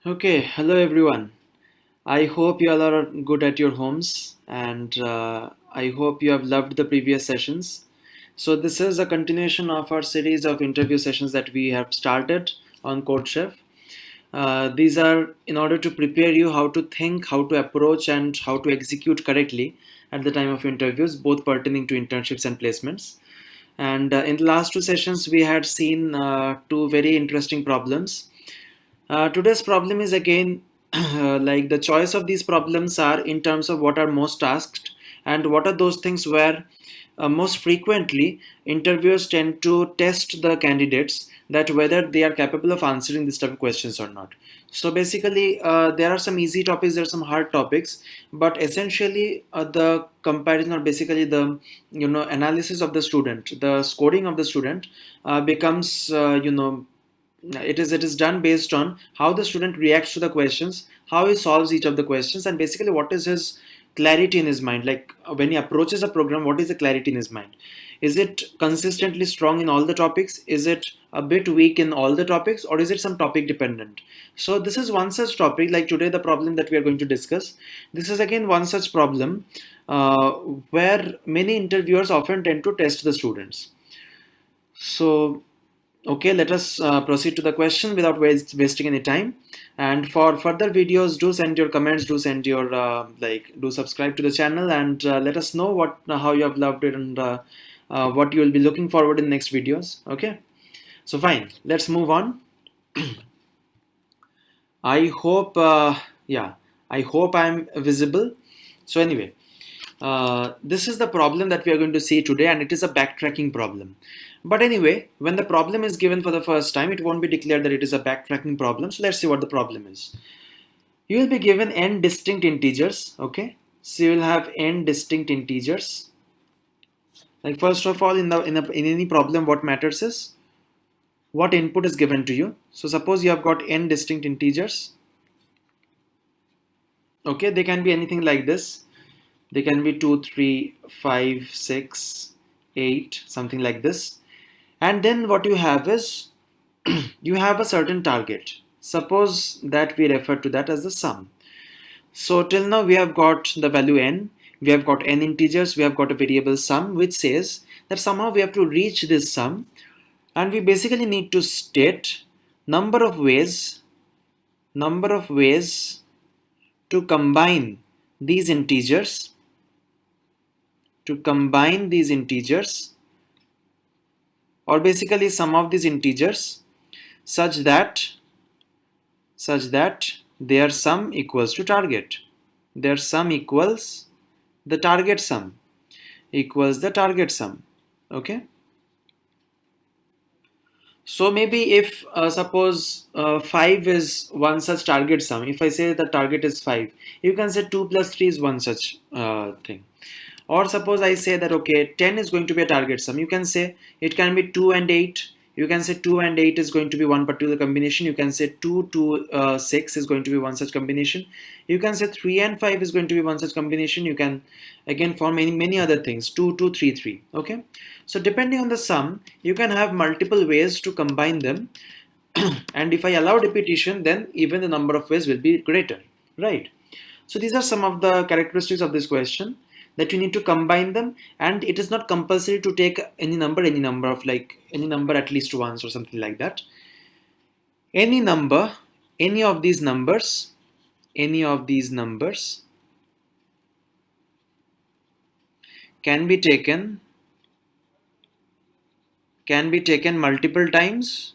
Okay, hello everyone. I hope you all are good at your homes and I hope you have loved the previous sessions. So, this is a continuation of our series of interview sessions that we have started on CodeChef. These are in order to prepare you how to think, how to approach, and how to execute correctly at the time of interviews, both pertaining to internships and placements. And in the last two sessions, we had seen two very interesting problems. Today's problem is again like the choice of these problems are in terms of what are most asked and what are those things where most frequently interviewers tend to test the candidates that whether they are capable of answering this type of questions or not. So basically, there are some easy topics, there are some hard topics, but essentially the comparison or basically the analysis of the student, the scoring of the student becomes it is done based on how the student reacts to the questions, how he solves each of the questions, and basically what is his clarity in his mind. Like when he approaches a program, what is the clarity in his mind? Is it consistently strong in all the topics? Is it a bit weak in all the topics, or is it some topic dependent? So this is one such topic. Like today, the problem that we are going to discuss. This is again one such problem uh, where many interviewers often tend to test the students. So okay, let us proceed to the question without wasting any time. And for further videos, do send your comments, do send your do subscribe to the channel, and let us know what how you have loved it and what you will be looking forward in next videos. Okay, so fine, let's move on. I hope, yeah, I hope I'm visible. So anyway, this is the problem that we are going to see today, and it is a backtracking problem. But anyway, when the problem is given for the first time, it won't be declared that it is a backtracking problem. So let's see what the problem is. You will be given n distinct integers, okay? So you will have n distinct integers. Like first of all, in any problem, what matters is what input is given to you. So suppose you have got n distinct integers, okay? They can be anything like this. They can be 2, 3, 5, 6, 8, something like this. And then what you have is you have a certain target. Suppose that we refer to that as the sum. So till now we have got the value n, we have got n integers, we have got a variable sum which says that somehow we have to reach this sum, and we basically need to state number of ways to combine these integers or basically sum of these integers such that their sum equals to target. Their sum equals the target sum. Okay. So maybe if suppose 5 is one such target sum, if I say the target is 5, you can say 2 plus 3 is one such thing. Or suppose I say that okay, 10 is going to be a target sum. You can say it can be 2 and 8. You can say 2 and 8 is going to be one particular combination. You can say 2 to 6 is going to be one such combination. You can say 3 and 5 is going to be one such combination. You can again form many other things, 2, 2, 3, 3. Okay. So depending on the sum, you can have multiple ways to combine them. And if I allow repetition, then even the number of ways will be greater, right? So these are some of the characteristics of this question, that you need to combine them, and it is not compulsory to take any number at least once or something like that. Any number, any of these numbers, any of these numbers can be taken multiple times,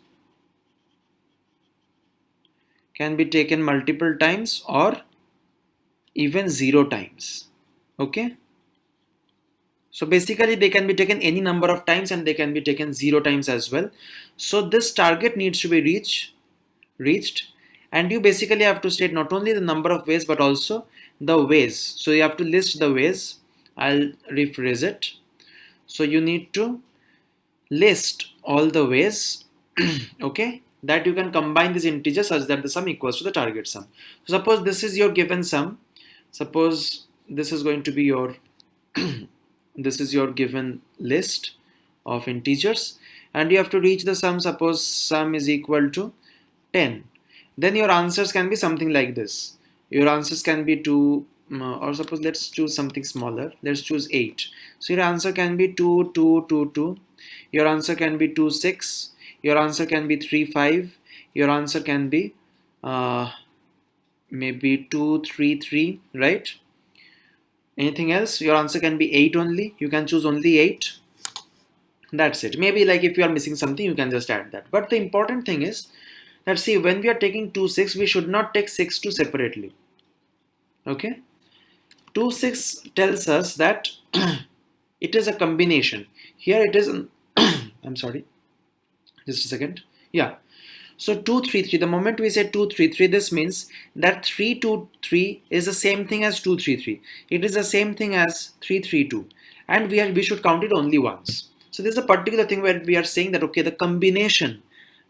or even 0 times. Okay. So basically they can be taken any number of times and they can be taken 0 times as well. So this target needs to be reached, and you basically have to state not only the number of ways but also the ways. So you have to list the ways. I'll rephrase it. So you need to list all the ways okay, that you can combine these integers such that the sum equals to the target sum. So suppose this is your given sum. Suppose this is going to be your this is your given list of integers, and you have to reach the sum. Suppose sum is equal to 10, then your answers can be something like this. Your answers can be 2, or suppose let's choose something smaller. Let's choose 8. So your answer can be 2, 2, 2, 2. Your answer can be 2, 6. Your answer can be 3, 5. Your answer can be uh, maybe 2, 3, 3, right? Anything else? Your answer can be 8 only. You can choose only 8. That's it. Maybe like if you are missing something, you can just add that. But the important thing is that, see, when we are taking 2, 6, we should not take 6, 2 separately. Okay? 2, 6 tells us that it is a combination. Here it is, I'm sorry, just a second. Yeah. So 2, 3, 3, the moment we say 2, 3, 3, this means that 3, 2, 3 is the same thing as 2, 3, 3. It is the same thing as 3, 3, 2. And we should count it only once. So this is a particular thing where we are saying that, okay, the combination,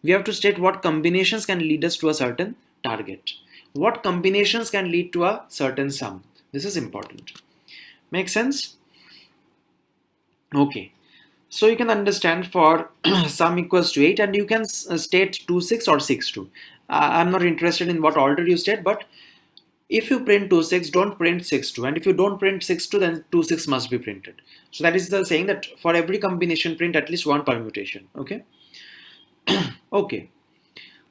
we have to state what combinations can lead us to a certain target. What combinations can lead to a certain sum. This is important. Make sense? Okay. So you can understand for sum equals to 8, and you can state 2, 6 or 6, 2. I'm not interested in what order you state, but if you print 2, 6, don't print 6, 2. And if you don't print 6, 2, then 2, 6 must be printed. So that is the saying that for every combination, print at least one permutation. Okay. Okay.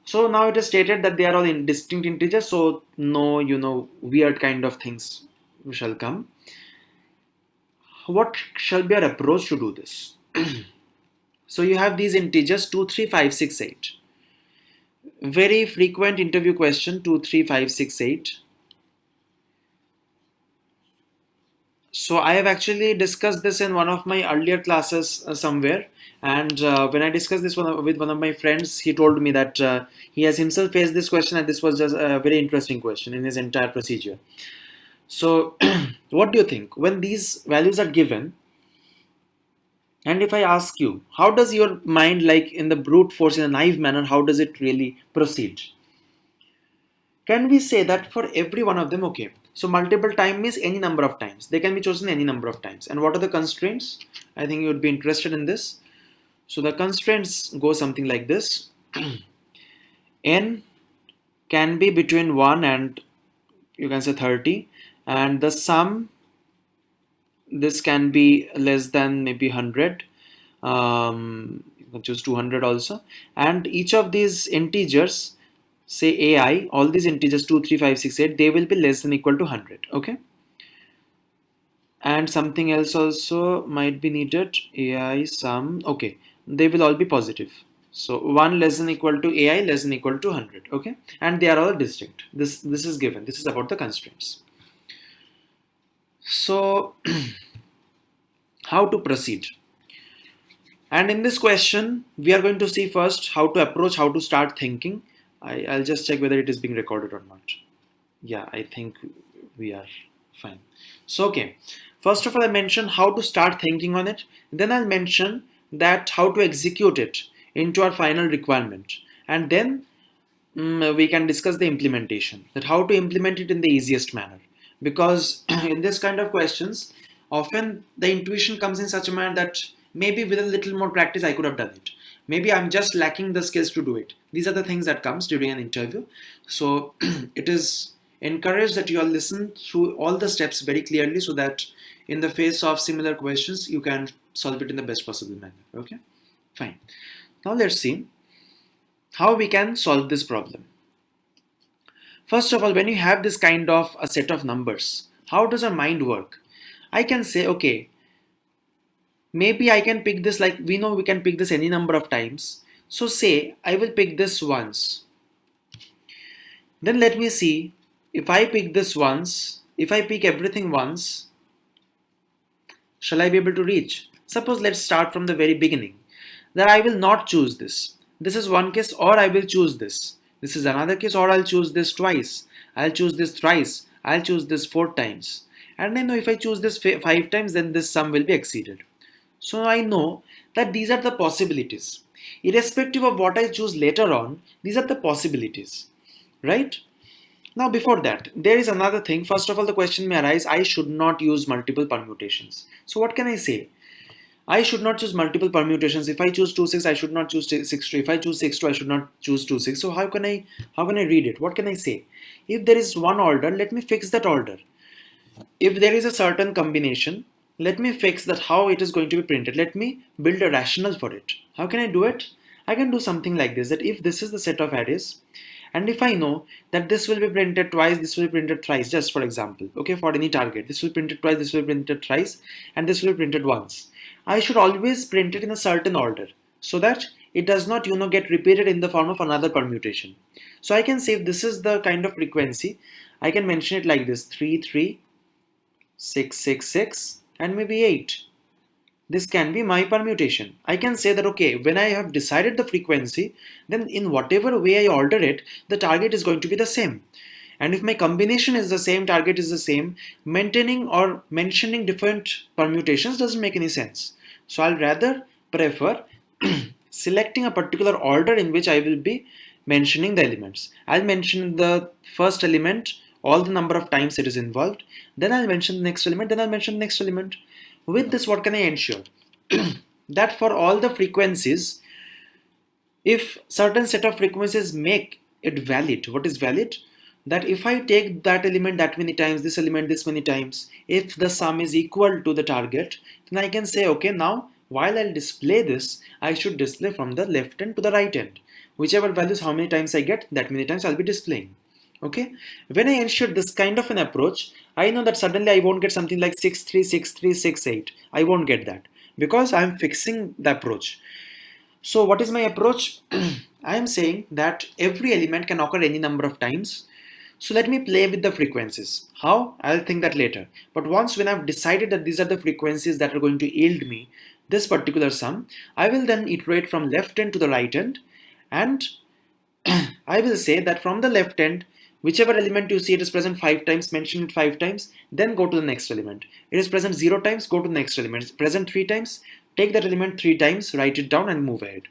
So now it is stated that they are all in distinct integers. So no, weird kind of things shall come. What shall be our approach to do this? So you have these integers 2, 3, 5, 6, 8. Very frequent interview question 2, 3, 5, 6, 8. So I have actually discussed this in one of my earlier classes somewhere, and when I discussed this with one of my friends, he told me that he has himself faced this question, and this was just a very interesting question in his entire procedure. So what do you think when these values are given? And if I ask you, how does your mind, like in the brute force, in a naive manner, how does it really proceed? Can we say that for every one of them, okay, so multiple time means any number of times. They can be chosen any number of times. And what are the constraints? I think you would be interested in this. So the constraints go something like this. N can be between 1 and you can say 30. And the sum, this can be less than maybe 100. You can choose 200 also. And each of these integers, say AI, all these integers 2, 3, 5, 6, 8, they will be less than equal to 100. Okay. And something else also might be needed. AI sum. Okay. They will all be positive. So 1 less than equal to AI less than equal to 100. Okay. And they are all distinct. This is given. This is about the constraints. So how to proceed? And in this question, we are going to see first how to approach, how to start thinking. I'll just check whether it is being recorded or not. Yeah, I think we are fine. So, okay. First of all, I mentioned how to start thinking on it. Then I'll mention that how to execute it into our final requirement. And then we can discuss the implementation, that how to implement it in the easiest manner. Because in this kind of questions, often the intuition comes in such a manner that maybe with a little more practice I could have done it. Maybe I'm just lacking the skills to do it. These are the things that comes during an interview. So it is encouraged that you all listen through all the steps very clearly, so that in the face of similar questions you can solve it in the best possible manner. Okay, fine. Now let's see how we can solve this problem. First of all, when you have this kind of a set of numbers, how does our mind work? I can say, okay, maybe I can pick this, like we know we can pick this any number of times. So say I will pick this once. Then let me see, if I pick this once, if I pick everything once, shall I be able to reach? Suppose let's start from the very beginning, that I will not choose this. This is one case, or I will choose this. This is another case, or I'll choose this twice. I'll choose this thrice. I'll choose this 4 times. And I know if I choose this 5 times, then this sum will be exceeded. So I know that these are the possibilities. Irrespective of what I choose later on, these are the possibilities. Right? Now before that, there is another thing. First of all, the question may arise, I should not use multiple permutations. So what can I say? I should not choose multiple permutations. If I choose 2 6, I should not choose 6 2. If I choose 6 2, I should not choose 2 6. So how can I read it? What can I say? If there is one order, let me fix that order. If there is a certain combination, let me fix that how it is going to be printed. Let me build a rationale for it. How can I do it? I can do something like this, that if this is the set of arrays, and if I know that this will be printed twice, this will be printed thrice, just for example, okay, for any target, this will be printed twice, this will be printed thrice, and this will be printed once. I should always print it in a certain order so that it does not, get repeated in the form of another permutation. So I can say if this is the kind of frequency, I can mention it like this: 3 3 6 6 6 and maybe 8. This can be my permutation. I can say that, okay, when I have decided the frequency, then in whatever way I alter it, the target is going to be the same. And if my combination is the same, target is the same, maintaining or mentioning different permutations doesn't make any sense. So I'll rather prefer selecting a particular order in which I will be mentioning the elements. I'll mention the first element, all the number of times it is involved, then I'll mention the next element, then I'll mention the next element. With this, what can I ensure? That for all the frequencies, if certain set of frequencies make it valid, what is valid? That if I take that element that many times, this element this many times, if the sum is equal to the target, then I can say, okay, now while I'll display this, I should display from the left end to the right end. Whichever values, how many times I get, that many times I'll be displaying. Okay, when I ensure this kind of an approach, I know that suddenly I won't get something like 6 3 6 3 6 8. I won't get that because I'm fixing the approach. So what is my approach? I am saying that every element can occur any number of times. So let me play with the frequencies. How? I'll think that later. But once when I've decided that these are the frequencies that are going to yield me this particular sum, I will then iterate from left end to the right end, and I will say that from the left end, whichever element you see it is present 5 times, mention it 5 times, then go to the next element. It is present 0 times, go to the next element. It's present 3 times, take that element 3 times, write it down and move ahead.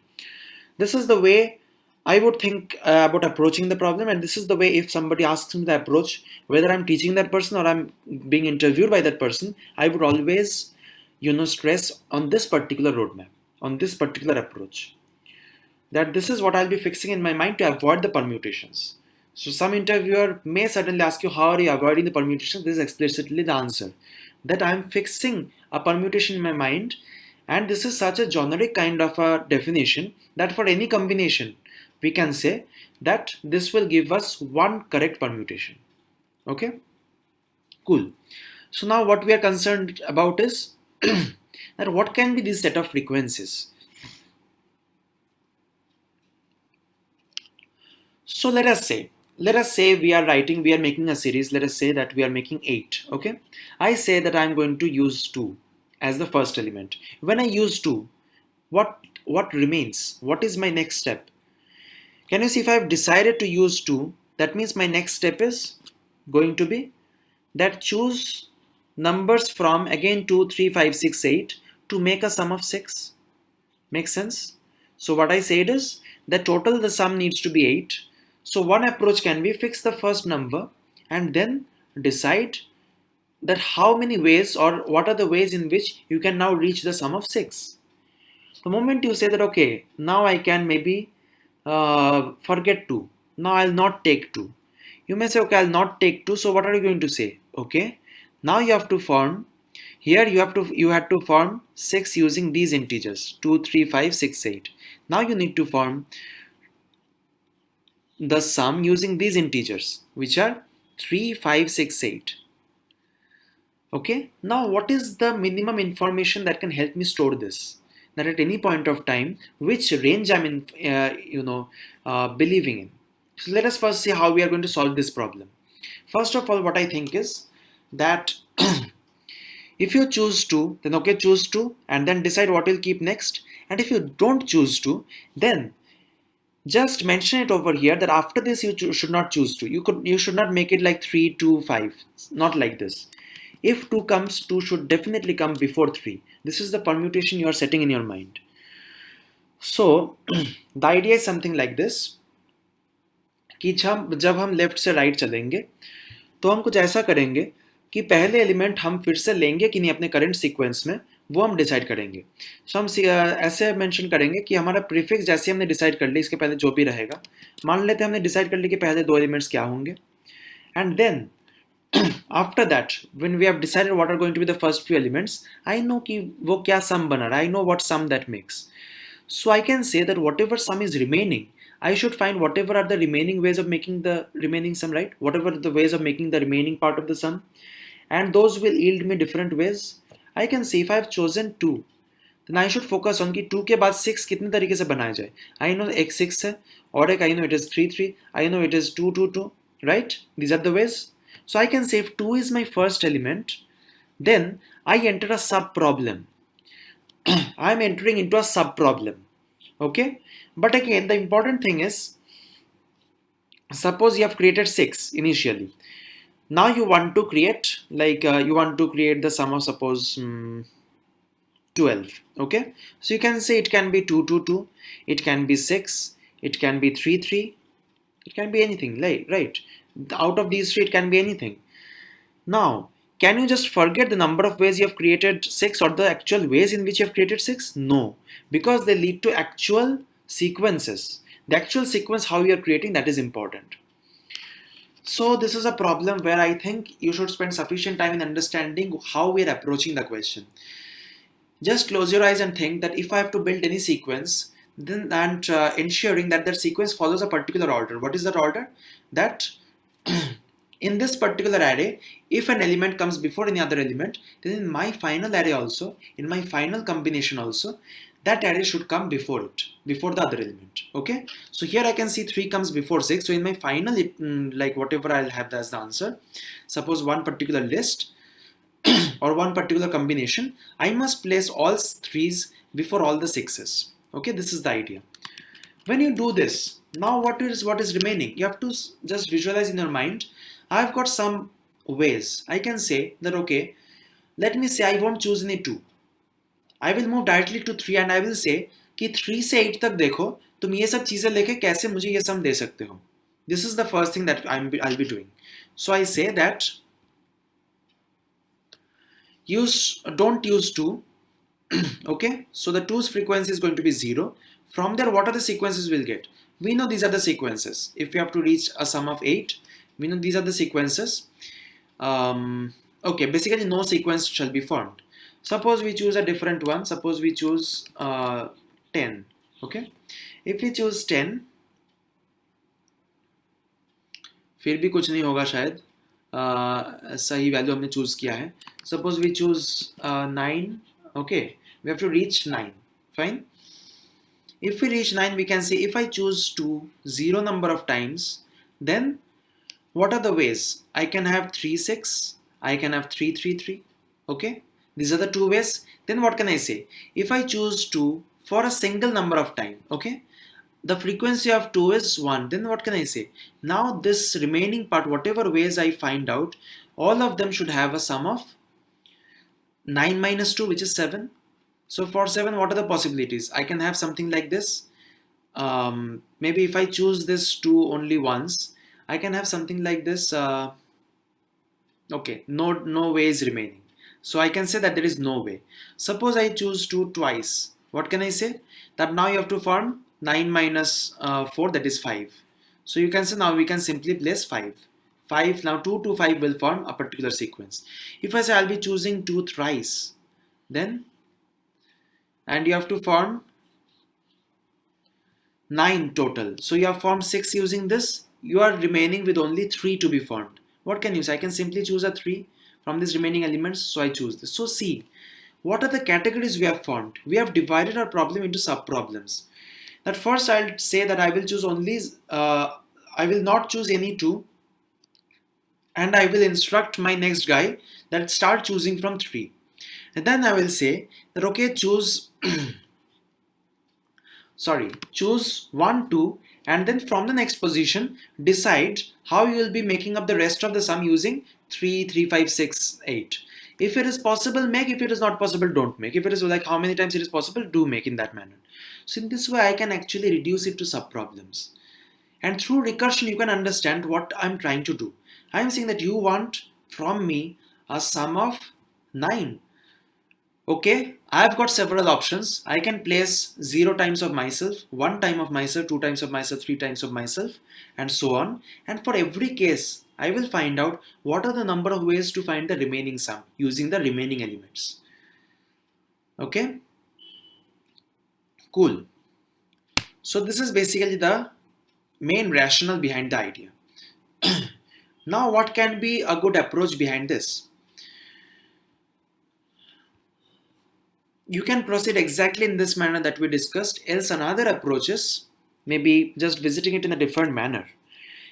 This is the way I would think about approaching the problem, and this is the way if somebody asks me the approach, whether I'm teaching that person or I'm being interviewed by that person, I would always, stress on this particular roadmap, on this particular approach, that this is what I'll be fixing in my mind to avoid the permutations. So some interviewer may suddenly ask you, how are you avoiding the permutations? This is explicitly the answer, that I'm fixing a permutation in my mind, and this is such a generic kind of a definition that for any combination we can say that this will give us one correct permutation. Okay, cool. So now what we are concerned about is that what can be this set of frequencies. So let us say we are making a series. Let us say that we are making 8. Okay, I say that I'm going to use 2 as the first element. When I use 2, what remains? What is my next step? Can you see, if I've decided to use 2, that means my next step is going to be that choose numbers from again 2 3 5 6 8 to make a sum of 6. Makes sense? So what I said is that total the sum needs to be 8. So one approach can be fix the first number and then decide that how many ways or what are the ways in which you can now reach the sum of 6. The moment you say that, okay, now I can maybe forget 2. Now I'll not take 2. You may say, okay, I'll not take 2. So what are you going to say? Okay, now you have to form. Here you had to form 6 using these integers 2, 3, 5, 6, 8. Now you need to form the sum using these integers, which are 3, 5, 6, 8. Okay, now what is the minimum information that can help me store this? That at any point of time, which range I'm in, believing in. So let us first see how we are going to solve this problem. First of all, what I think is that if you choose to, then okay, choose to, and then decide what you'll keep next. And if you don't choose to, then just mention it over here that after this you should not choose to. You should not make it like 3, 2, 5. Not like this. If 2 comes, 2 should definitely come before 3. This is the permutation you are setting in your mind. So the idea is something like this कि जब हम left से right चलेंगे तो हम कुछ ऐसा करेंगे कि पहले एलिमेंट हम फिर से लेंगे कि नहीं अपने करंट सीक्वेंस में, वो हम डिसाइड करेंगे. सो हम ऐसे मेंशन करेंगे कि हमारा प्रीफिक्स जैसे हमने डिसाइड कर ली, इसके पहले जो भी रहेगा, मान लेते हैं हमने डिसाइड कर ली कि पहले दो एलिमेंट्स क्या होंगे, and then after that when we have decided what are going to be the first few elements, I know कि वो क्या sum बना रहा है, I know what sum that makes. So I can say that whatever sum is remaining, I should find whatever are the remaining ways of making the remaining sum, right? Whatever the ways of making the remaining part of the sum, and those will yield me different ways. I can say if I have chosen 2, then I should focus on कि 2 के बाद 6 कितने तरीके से बनाया जाए. I know एक 6 है, और एक I know it is 3 3, I know it is 2 2 2, right? These are the ways. So I can say if 2 is my first element, then I enter a sub problem. I am entering into a sub problem. Okay? But again, the important thing is, suppose you have created 6 initially. Now you want to create, you want to create the sum of, suppose, 12. Okay? So you can say it can be 2 2 2, it can be 6, it can be 3 3, it can be anything, right? Out of these three, it can be anything. Now, can you just forget the number of ways you have created 6 or the actual ways in which you have created 6? No, because they lead to actual sequences. The actual sequence how you are creating, that is important. So this is a problem where I think you should spend sufficient time in understanding how we are approaching the question. Just close your eyes and think that if I have to build any sequence, then and ensuring that that sequence follows a particular order. What is that order? That in this particular array, if an element comes before any other element, then in my final array also, in my final combination also, that array should come before it, before the other element. Okay, so here I can see 3 comes before 6. So in my final, like whatever I'll have as the answer, suppose one particular list or one particular combination, I must place all 3s before all the 6s. Okay, this is the idea. When you do this, now what is remaining? You have to just visualize in your mind. I've got some ways. I can say that, okay, let me say I won't choose any 2. I will move directly to 3 and I will say कि 3 से 8 तक देखो तुम ये सब चीजें लेके कैसे मुझे ये सम दे सकते हो. This is the first thing that I'll be doing. So I say that don't use 2. Okay, so the 2's frequency is going to be 0. From there, what are the sequences we'll get? We know these are the sequences. If we have to reach a sum of 8, we know these are the sequences. Okay, basically no sequence shall be formed. Suppose we choose a different one. Suppose we choose 10. Okay, if we choose 10, फिर भी कुछ नहीं होगा शायद. सही value हमने choose किया है. Suppose we choose 9. Okay, we have to reach 9. Fine. If we reach 9, we can say if I choose 2 0 number of times, then what are the ways? I can have 3 6, I can have 3 3 3. Okay, these are the 2 ways. Then what can I say? If I choose 2 for a single number of time, okay, the frequency of 2 is 1, then what can I say? Now this remaining part, whatever ways I find out, all of them should have a sum of 9 minus 2, which is 7. So for 7, what are the possibilities? I can have something like this. Maybe if I choose this 2 only once, I can have something like this. Okay, no way is remaining. So I can say that there is no way. Suppose I choose 2 twice. What can I say? That now you have to form 9 minus 4, that is 5. So you can say now we can simply place 5. 5, now 2 to 5 will form a particular sequence. If I say I'll be choosing 2 thrice, then, and you have to form 9 total. So you have formed 6 using this. You are remaining with only 3 to be formed. What can you say? I can simply choose a 3 from these remaining elements. So I choose this. So see, what are the categories we have formed? We have divided our problem into sub-problems. That first I'll say that I will choose only, I will not choose any 2. And I will instruct my next guy that start choosing from 3. And then I will say that, okay, choose choose 1 2, and then from the next position decide how you will be making up the rest of the sum using 3 3 5 6 8. If it is possible, make. If it is not possible, don't make. If it is like how many times it is possible, do make in that manner. So in this way I can actually reduce it to sub problems, and through recursion you can understand what I'm trying to do. I'm saying that you want from me a sum of 9. Okay, I've got several options. I can place 0 times of myself, 1 time of myself, 2 times of myself, 3 times of myself, and so on. And for every case, I will find out what are the number of ways to find the remaining sum using the remaining elements. Okay, cool. So this is basically the main rationale behind the idea. Now, what can be a good approach behind this? You can proceed exactly in this manner that we discussed, else another approach is maybe just visiting it in a different manner.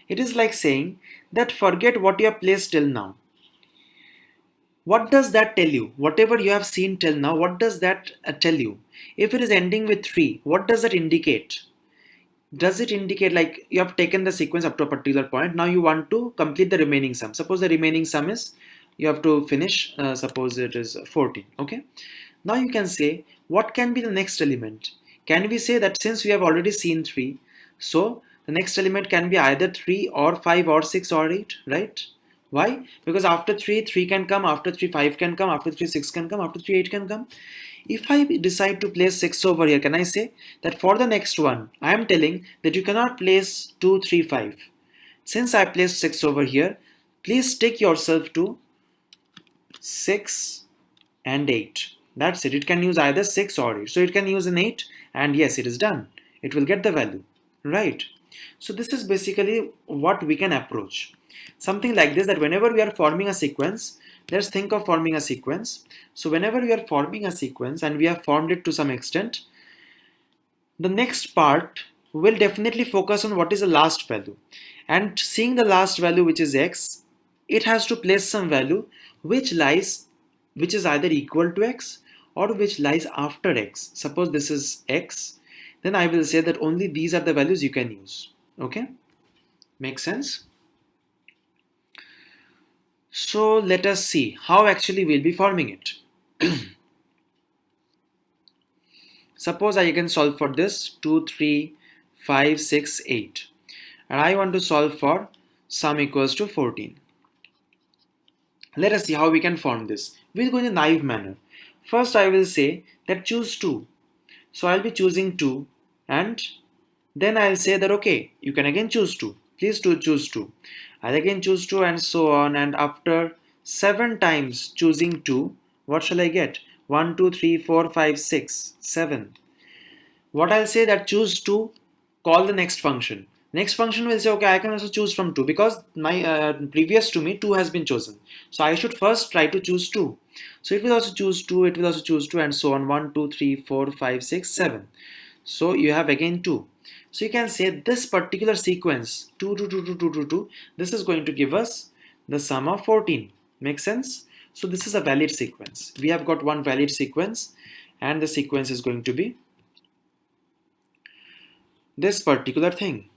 It is like saying that forget what you have placed till now. What does that tell you? Whatever you have seen till now, what does that tell you? If it is ending with 3, what does that indicate? Does it indicate like you have taken the sequence up to a particular point, now you want to complete the remaining sum? Suppose the remaining sum is you have to finish, suppose it is 14. Okay, now you can say what can be the next element. Can we say that since we have already seen 3, so the next element can be either 3 or 5 or 6 or 8, right? Why? Because after 3, 3 can come, after 3, 5 can come, after 3, 6 can come, after 3, 8 can come. If I decide to place 6 over here, can I say that for the next one, I am telling that you cannot place 2, 3, 5. Since I placed 6 over here, please stick yourself to 6 and 8. That's it. It can use either 6 or 8. So it can use an 8 and yes, it is done. It will get the value, right? So this is basically what we can approach. Something like this, that whenever we are forming a sequence, let's think of forming a sequence. So whenever we are forming a sequence and we have formed it to some extent, the next part will definitely focus on what is the last value. And seeing the last value, which is x, it has to place some value which is either equal to x or which lies after x. Suppose this is x, then I will say that only these are the values you can use. Okay, makes sense? So let us see how actually we'll be forming it. Suppose I can solve for this 2, 3, 5, 6, 8, and I want to solve for sum equals to 14. Let us see how we can form this. We'll go in a naive manner. First I will say that choose 2. So I'll be choosing 2 and then I'll say that okay, you can again choose 2. Please do choose 2. I'll again choose 2 and so on, and after 7 times choosing 2, what shall I get? 1, 2, 3, 4, 5, 6, 7. What I'll say that choose 2, call the next function. Next function will say okay, I can also choose from 2 because my previous to me 2 has been chosen. So I should first try to choose 2. So it will also choose 2, it will also choose 2 and so on, 1, 2, 3, 4, 5, 6, 7. So you have again 2. So you can say this particular sequence 2, 2, 2, 2, 2, 2, 2, this is going to give us the sum of 14. Make sense? So this is a valid sequence. We have got one valid sequence and the sequence is going to be this particular thing.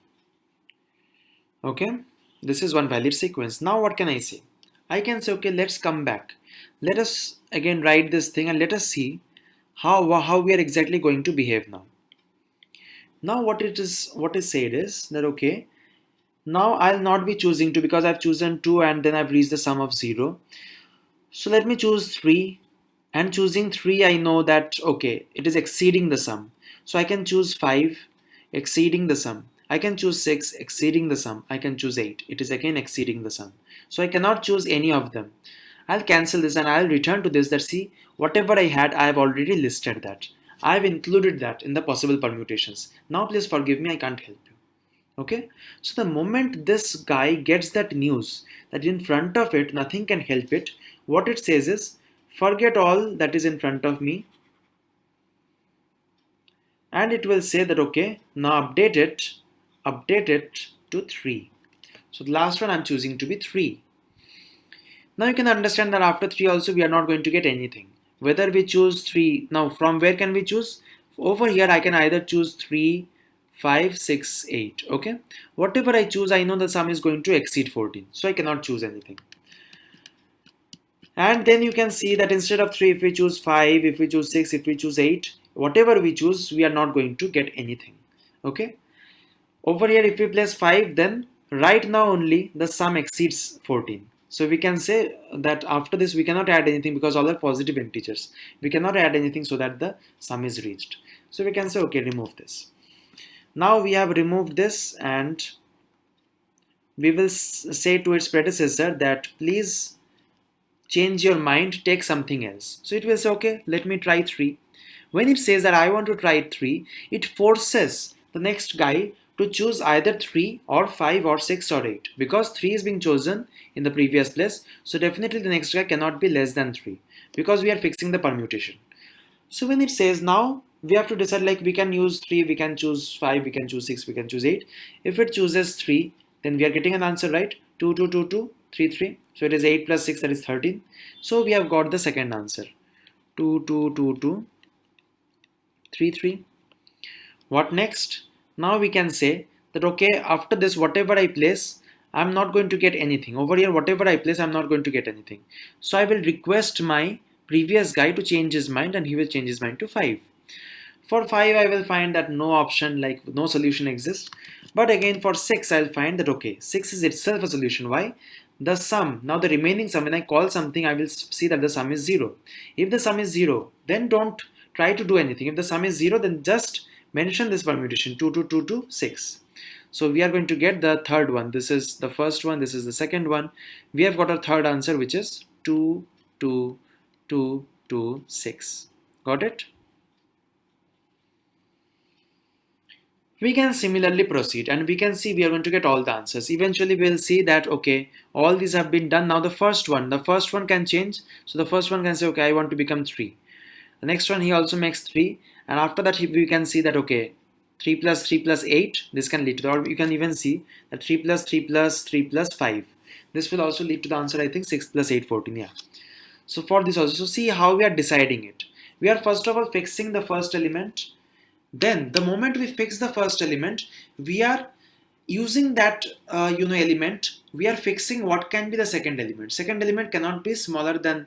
Okay, this is one valid sequence. Now what can I say? I can say okay, let's come back. Let us again write this thing and let us see how we are exactly going to behave now. Now what is said is that okay, now I'll not be choosing 2 because I've chosen 2 and then I've reached the sum of 0. So let me choose 3, and choosing 3 I know that okay, it is exceeding the sum. So I can choose 5, exceeding the sum. I can choose 6, exceeding the sum. I can choose 8, it is again exceeding the sum. So I cannot choose any of them. I'll cancel this and I'll return to this, that see, whatever I had I have already listed that. I've included that in the possible permutations. Now please forgive me, I can't help you. Okay, so the moment this guy gets that news that in front of it nothing can help it, what it says is forget all that is in front of me, and it will say that okay, now update it to 3. So the last one I'm choosing to be 3. Now you can understand that after 3 also we are not going to get anything. Whether we choose 3, now from where can we choose? Over here I can either choose 3, 5, 6, 8. Okay, whatever I choose I know the sum is going to exceed 14. So I cannot choose anything. And then you can see that instead of 3, if we choose 5, if we choose 6, if we choose 8, whatever we choose, we are not going to get anything. Okay, over here if we place 5, then right now only the sum exceeds 14. So we can say that after this we cannot add anything because all are positive integers. We cannot add anything so that the sum is reached. So we can say okay, remove this. Now we have removed this, and we will say to its predecessor that please change your mind, take something else. So it will say okay, let me try 3. When it says that I want to try 3, it forces the next guy to choose either 3 or 5 or 6 or 8, because 3 is being chosen in the previous place. So definitely the next guy cannot be less than 3, because we are fixing the permutation. So when it says now we have to decide, like we can use 3, we can choose 5, we can choose 6, we can choose 8. If it chooses 3, then we are getting an answer, right? 2, 2, 2, 2, 3, 3. So it is 8 plus 6, that is 13. So we have got the second answer. 2, 2, 2, 2, 3, 3. What next? Now we can say that okay, after this whatever I place, I'm not going to get anything. Over here whatever I place, I'm not going to get anything. So I will request my previous guy to change his mind, and he will change his mind to 5. For 5 I will find that no option, like no solution exists. But again for 6 I'll find that okay, 6 is itself a solution. Why? The sum, now the remaining sum, when I call something I will see that the sum is 0. If the sum is 0, then don't try to do anything. If the sum is 0, then just mention this permutation 2 2 2 2 6. So we are going to get the third one. This is the first one, this is the second one. We have got our third answer, which is 2 2 2 2 6. Got it? We can similarly proceed, and we can see we are going to get all the answers. Eventually we'll see that okay, all these have been done. Now the first one can change. So the first one can say okay, I want to become 3. The next one, he also makes 3, and after that we can see that okay, 3 plus 3 plus 8, this can lead to, or you can even see that 3 plus 3 plus 3 plus 5, this will also lead to the answer, I think 6 plus 8 14. Yeah. So for this also, so see how we are deciding it. We are first of all fixing the first element. Then the moment we fix the first element, we are using that element, we are fixing what can be the second element. Second element cannot be smaller than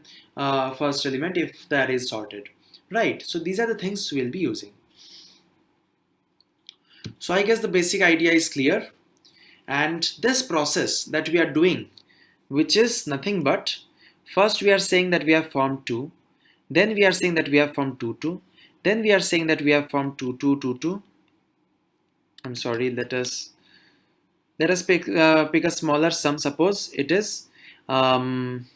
first element if that is sorted, right? So these are the things we'll be using. So I guess the basic idea is clear, and this process that we are doing, which is nothing but, first we are saying that we have formed 2, then we are saying that we have formed 2 2, then we are saying that we have formed 2 2 2 2. I'm sorry, let us pick a smaller sum. Suppose it is 7.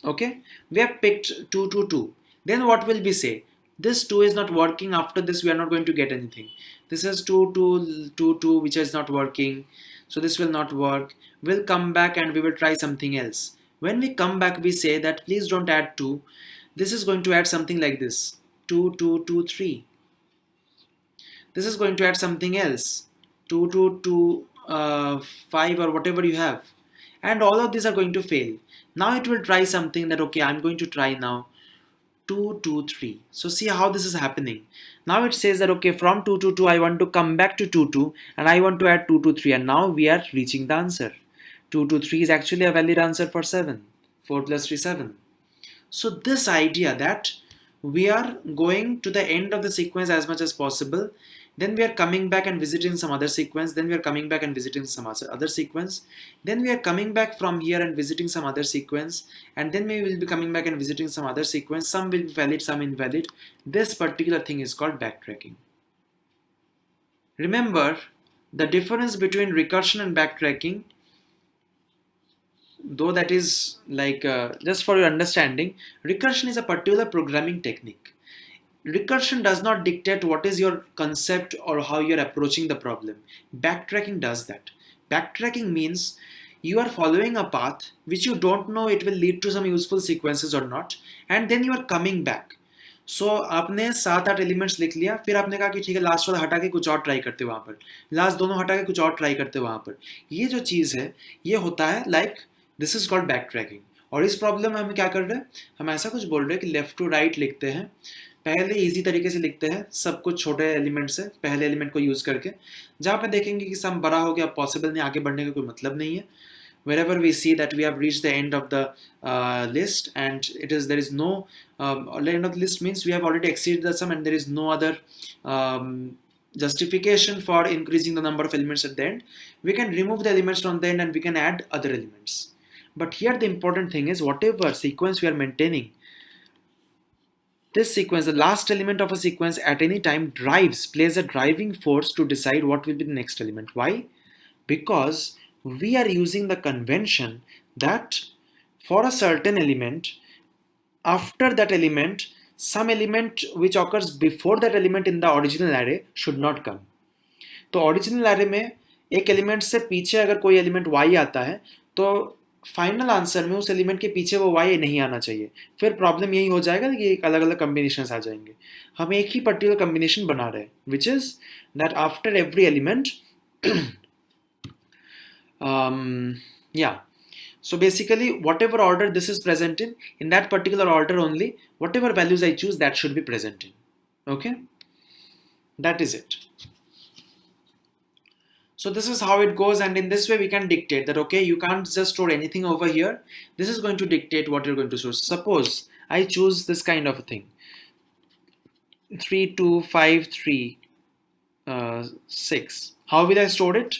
Okay, we have picked 2 2 2. Then what will we say? This 2 is not working. After this we are not going to get anything. This is 2 2 2 2, which is not working, so this will not work. We'll come back and we will try something else. When we come back, we say that please don't add 2. This is going to add something like this: 2 2 2 3. This is going to add something else: 2 2 2 5, or whatever you have. And all of these are going to fail. Now it will try something that okay, I'm going to try now 2 2 3. So see how this is happening. Now it says that okay, from 2 2 2 I want to come back to 2 2, and I want to add 2 2 3, and now we are reaching the answer. 2 2 3 is actually a valid answer for 7. 4 plus 3 7. So this idea that we are going to the end of the sequence as much as possible, then we are coming back and visiting some other sequence, then we are coming back and visiting some other sequence, then we are coming back from here and visiting some other sequence, and then we will be coming back and visiting some other sequence. Some will be valid, some invalid. This particular thing is called backtracking. Remember, the difference between recursion and backtracking, though that is like just for your understanding, recursion is a particular programming technique. Recursion does not dictate what is your concept or how you're approaching the problem. Backtracking does that. Backtracking means you are following a path which you don't know it will lead to some useful sequences or not, and then you are coming back. So आपने 7-8 elements लिख लिया, फिर आपने कहा कि ठीक है last वाला हटा के कुछ और ट्राई करते वहां पर, लास्ट दोनों हटा के कुछ और ट्राई करते वहां पर. ये जो चीज़ है ये होता है like this is called back tracking. और इस प्रॉब्लम में हम क्या कर रहे हैं, हम ऐसा कुछ बोल रहे हैं कि लेफ्ट टू राइट लिखते हैं. पहले इजी तरीके से लिखते हैं सब कुछ छोटे एलिमेंट से, पहले एलिमेंट को यूज़ करके. जहाँ पे देखेंगे कि सम बड़ा हो गया, पॉसिबल नहीं, आगे बढ़ने का कोई मतलब नहीं है. Wherever we see that we have reached the end of the list, and there is no end of the list means we have already exceeded the sum and there is no other justification for increasing the number of elements at the end, we can remove the elements from the end and we can add other elements. But here the important thing is whatever sequence we are maintaining, this sequence, the last element of a sequence at any time plays a driving force to decide what will be the next element. Why? Because we are using the convention that for a certain element, after that element, some element which occurs before that element in the original array should not come. तो original array में एक element से पीछे अगर कोई element y आता है तो फाइनल आंसर में उस एलिमेंट के पीछे वो y नहीं आना चाहिए. फिर प्रॉब्लम यही हो जाएगा कि अलग अलग कॉम्बिनेशंस आ जाएंगे. हम एक ही पर्टिकुलर कॉम्बिनेशन बना रहे हैं which is that after every element yeah, so basically whatever order this is present in that particular order only, whatever values I choose, that should be present in. Okay, that is it. So this is how it goes, and in this way we can dictate that, okay, you can't just store anything over here. This is going to dictate what you're going to store. Suppose I choose this kind of a thing, 3 2 5 3 6. How will I store it?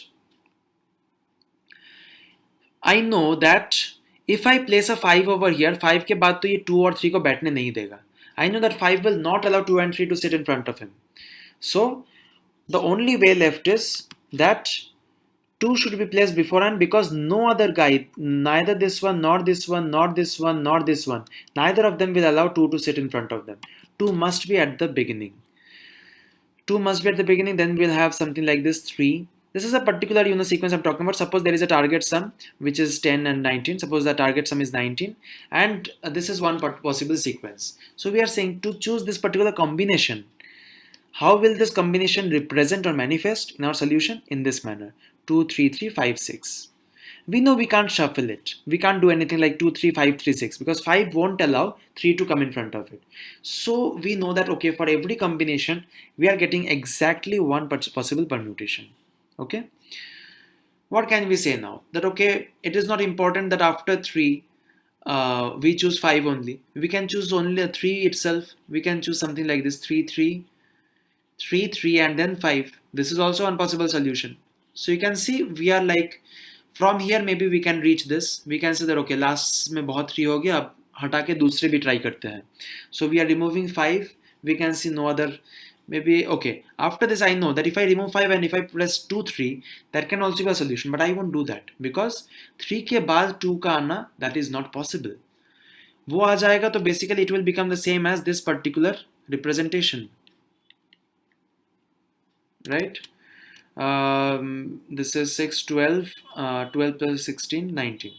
I know that if I place a 5 over here, 5 के बाद तो ये 2 और 3 को बैठने नहीं देगा. I know that 5 will not allow 2 and 3 to sit in front of him. So the only way left is that 2 should be placed before, and because no other guy, neither this one, nor this one, nor this one, nor this one, neither of them will allow 2 to sit in front of them. 2 must be at the beginning. 2 must be at the beginning, then we'll have something like this 3. This is a particular sequence I'm talking about. Suppose there is a target sum which is 10 and 19. Suppose the target sum is 19, and this is one possible sequence. So we are saying to choose this particular combination. How will this combination represent or manifest in our solution? In this manner: 2 3 3 5 6. We know we can't shuffle it. We can't do anything like 2 3 5 3 6 because 5 won't allow 3 to come in front of it. So we know that, okay, for every combination we are getting exactly one possible permutation. Okay, what can we say now? That, okay, it is not important that after 3 we choose 5 only. We can choose only a 3 itself. We can choose something like this: 3 3 3 3 and then 5. This is also one possible solution. So you can see we are like, from here maybe we can reach this. We can say that, okay, last में बहुत 3 हो गया, अब हटा के दूसरे भी try करते हैं. So we are removing 5. We can see no other. Maybe, okay, after this I know that if I remove 5 and if I press 2 3, that can also be a solution, but I won't do that because 3 के बाद 2 का आना, that is not possible. वो आ जाएगा तो basically it will become the same as this particular representation, right? This is 6 12 12 plus 16 19.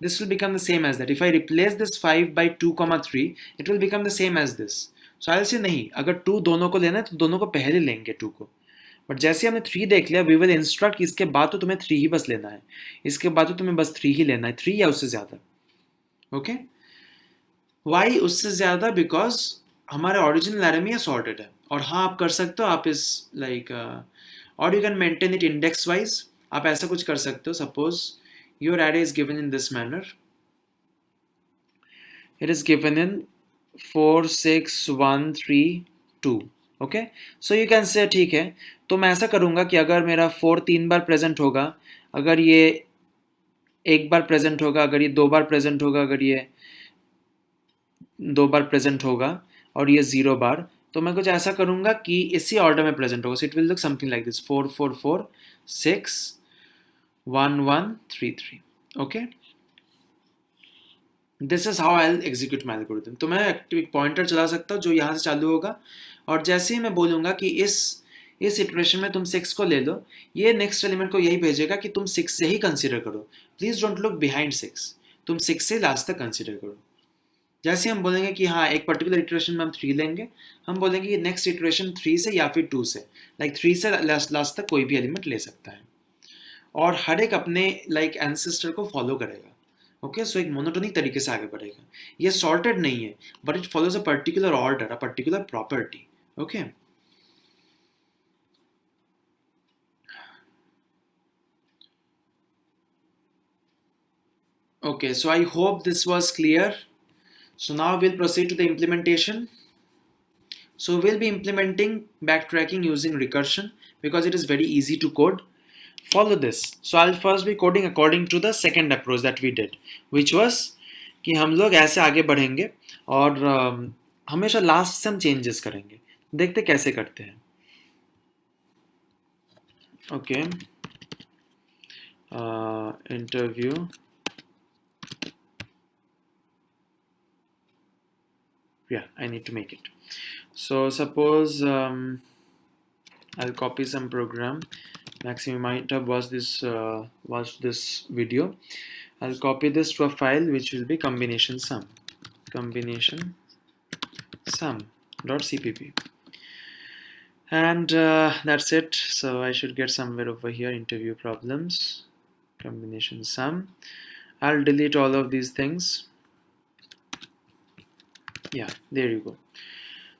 This will become the same as that. If I replace this 5 by 2 3, it will become the same as this. So I'll say नहीं, अगर 2 दोनों को लेना है तो दोनों को पहले लेंगे 2 को. बट जैसे हमने 3 देख लिया, वी विल इंस्ट्रक्ट इसके बाद तो तुम्हें 3 ही बस लेना है, इसके बाद तो तुम्हें बस 3 ही लेना है, 3 या उससे ज़्यादा. ओके, वाई उससे ज़्यादा? बिकॉज हमारे ओरिजिनल एरे में ये सॉर्टेड है. और हाँ, आप कर सकते हो, आप इस लाइक और you can maintain it index wise. आप ऐसा कुछ कर सकते हो. Suppose your array is given in this manner. It is given in 4 6 1 3 2. Okay, so you can say ठीक है, तो मैं ऐसा करूँगा कि अगर मेरा 4 3 बार प्रेजेंट होगा, अगर ये 1 बार प्रेजेंट होगा, अगर ये 2 बार प्रेजेंट होगा, अगर ये 2 बार प्रेजेंट होगा और ये 0 बार, तो मैं कुछ ऐसा करूँगा कि इसी ऑर्डर में प्रेजेंट होगा. So it will look something like this: 4 4 4 6 1 1 3 3. Okay, this is how I will execute my algorithm. तो मैं एक पॉइंटर चला सकता हूँ जो यहाँ से चालू होगा, और जैसे ही मैं बोलूँगा कि इस इटरेशन में तुम 6 को ले लो, ये नेक्स्ट एलिमेंट को यही भेजेगा कि तुम 6 से ही कंसिडर करो. Please don't look behind 6. तुम 6 से लास्ट तक कंसिडर करो. जैसे हम बोलेंगे कि हाँ, एक पर्टिकुलर इटरेशन में हम 3 लेंगे, हम बोलेंगे कि नेक्स्ट इटरेशन 3 से या फिर 2 से, लाइक 3 से लास्ट तक कोई भी एलिमेंट ले सकता है, और हर एक अपने लाइक एंसेस्टर को फॉलो करेगा. ओके, सो एक मोनोटोनिक तरीके से आगे बढ़ेगा. ये सॉर्टेड नहीं है, but it follows a particular order, a particular property. Okay, okay, so I hope this was clear. So now we'll proceed to the implementation. So we'll be implementing backtracking using recursion because it is very easy to code. Follow this. So I'll first be coding according to the second approach that we did, which was कि हम लोग ऐसे आगे बढ़ेंगे और हमेशा last से हम चेंजेस करेंगे. देखते कैसे करते हैं. Okay, interview. Yeah, I need to make it. So suppose I'll copy some program. Maximum might have watched this video. I'll copy this to a file which will be combination sum .cpp, and that's it. So I should get somewhere over here, interview problems, combination sum. I'll delete all of these things. Yeah, there you go.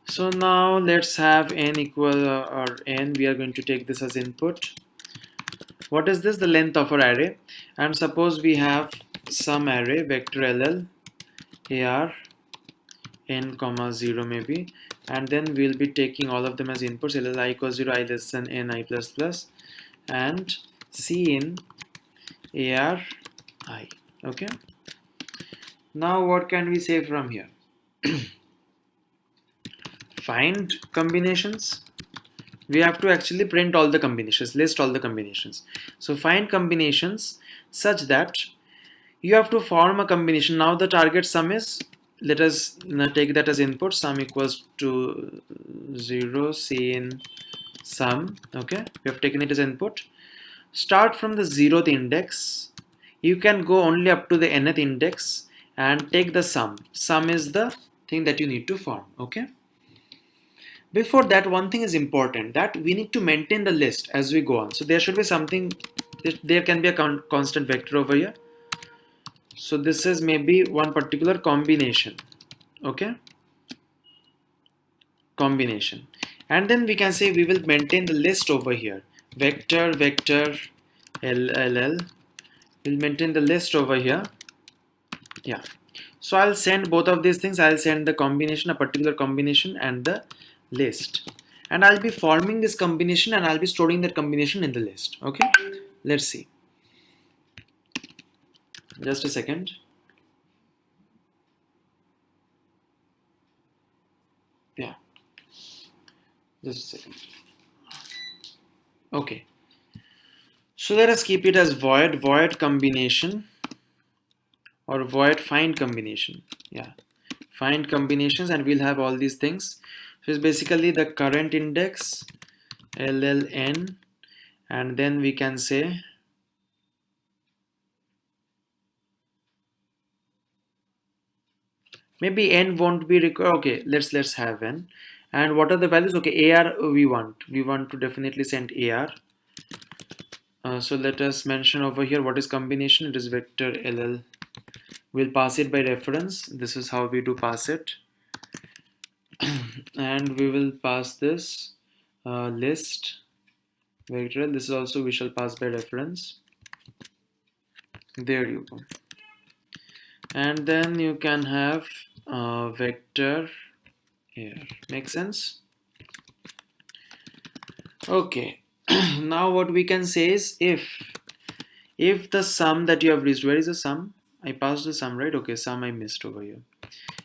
So now let's have n equal or n. We are going to take this as input. What is this? The length of our array. And suppose we have some array vector ll ar n comma 0 maybe, and then we'll be taking all of them as inputs. Ll I equals 0, I less than n, I plus plus, and c in ar I. Okay. Now what can we say from here? Find combinations. We have to actually print all the combinations, list all the combinations. So find combinations such that you have to form a combination. Now the target sum is, let us take that as input, sum equals to 0, c in sum. Okay, we have taken it as input. Start from the 0th index. You can go only up to the nth index and take the sum. Sum is the thing that you need to form. Okay. Before that, one thing is important, that we need to maintain the list as we go on. So there should be something, there can be a constant vector over here. So this is maybe one particular combination. Okay, combination. And then we can say we will maintain the list over here. Vector LLL. We'll maintain the list over here. Yeah. So I'll send both of these things. I'll send the combination, a particular combination, and the list, and I'll be forming this combination and I'll be storing that combination in the list. Okay, let's see. Just a second. Yeah, just a second. Okay, so let us keep it as void combination or void find combination. Yeah, find combinations, and we'll have all these things. So it's basically the current index LLN, and then we can say maybe n won't be required. Okay, let's have n. And what are the values? Okay, AR we want to definitely send AR. So let us mention over here what is combination. It is vector LL. We'll pass it by reference. This is how we do pass it. And we will pass this list vector. This is also we shall pass by reference. There you go. And then you can have vector here. Make sense? Okay. Now what we can say is if the sum that you have reached, where is the sum? I passed the sum, right? Okay, sum I missed over here.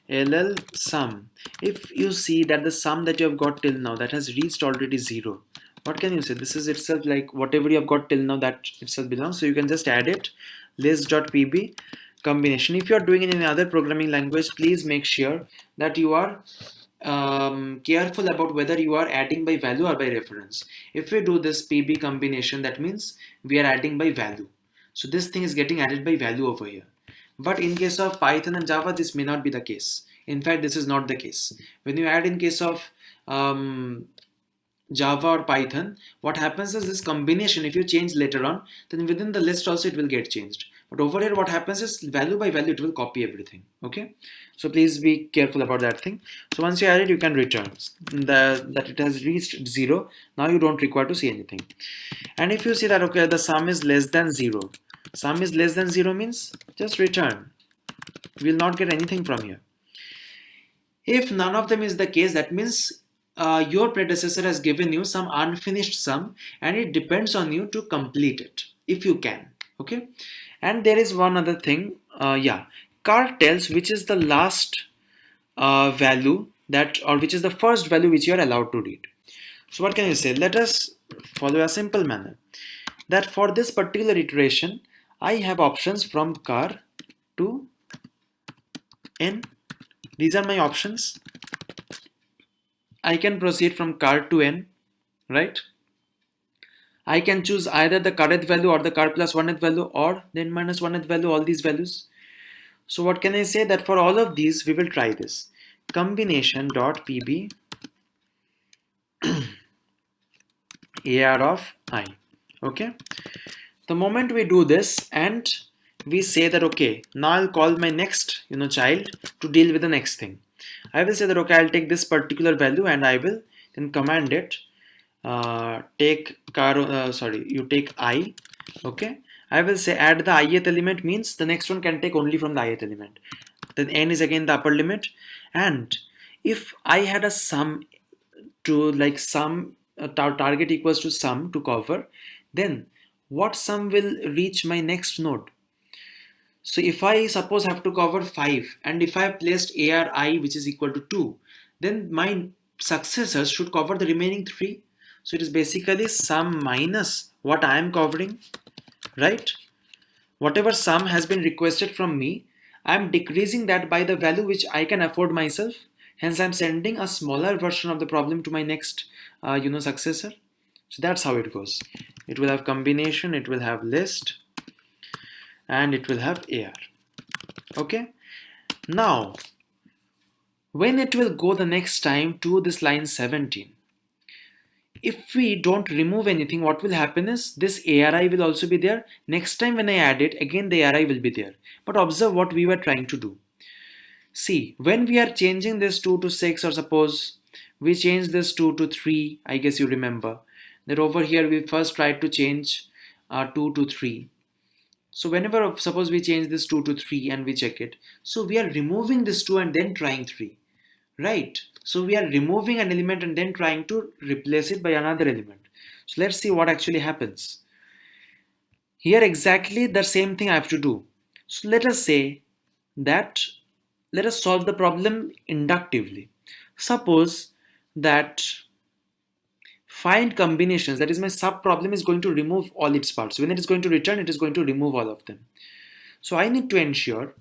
LL sum. If you see that the sum that you have got till now that has reached already 0, what can you say? This is itself like whatever you have got till now, that itself belongs. So you can just add it, list.pb combination. If you are doing it in another programming language, please make sure that you are careful about whether you are adding by value or by reference. If we do this pb combination, that means we are adding by value. So this thing is getting added by value over here. But in case of Python and Java, this may not be the case. In fact, this is not the case. When you add in case of Java or Python, what happens is this combination, if you change later on, then within the list also it will get changed. But over here what happens is value by value, it will copy everything. Okay, so please be careful about that thing. So once you add it, you can return that it has reached 0. Now you don't require to see anything. And if you see that, okay, the sum is less than 0, sum is less than 0 means just return. We will not get anything from here. If none of them is the case, that means your predecessor has given you some unfinished sum and it depends on you to complete it if you can. Okay, and there is one other thing. Yeah, car tells which is the last value that, or which is the first value which you are allowed to read. So what can you say? Let us follow a simple manner that for this particular iteration I have options from car to n. These are my options. I can proceed from car to n, right? I can choose either the current value or the car plus 1th value or the n minus 1th value, all these values. So what can I say? That for all of these we will try this combination dot pb ar of I. Okay. The moment we do this and we say that okay, now I'll call my next child to deal with the next thing. I will say that okay, I'll take this particular value and I will then command it take car you take I. Okay, I will say add the ith element, means the next one can take only from the ith element. Then n is again the upper limit, and if I had a sum to like sum target equals to sum to cover, then what sum will reach my next node? So if I suppose have to cover 5 and if I have placed ARI which is equal to 2, then my successors should cover the remaining 3. So it is basically sum minus what I am covering, right? Whatever sum has been requested from me, I am decreasing that by the value which I can afford myself. Hence I am sending a smaller version of the problem to my next successor. So that's how it goes. It will have combination, it will have list, and it will have AR. Okay, now when it will go the next time to this line 17, if we don't remove anything, what will happen is this ARI will also be there. Next time when I add it, again the ARI will be there. But observe what we were trying to do. See, when we are changing this 2 to 6, or suppose we change this 2 to 3, I guess you remember that over here we first tried to change 2 to 3. So whenever suppose we change this 2 to 3 and we check it, so we are removing this 2 and then trying 3, right? So we are removing an element and then trying to replace it by another element. So let's see what actually happens. Here exactly the same thing I have to do. So let us say that let us solve the problem inductively. Suppose that find combinations, that is my sub problem, is going to remove all its parts. When it is going to return, it is going to remove all of them. So I need to ensure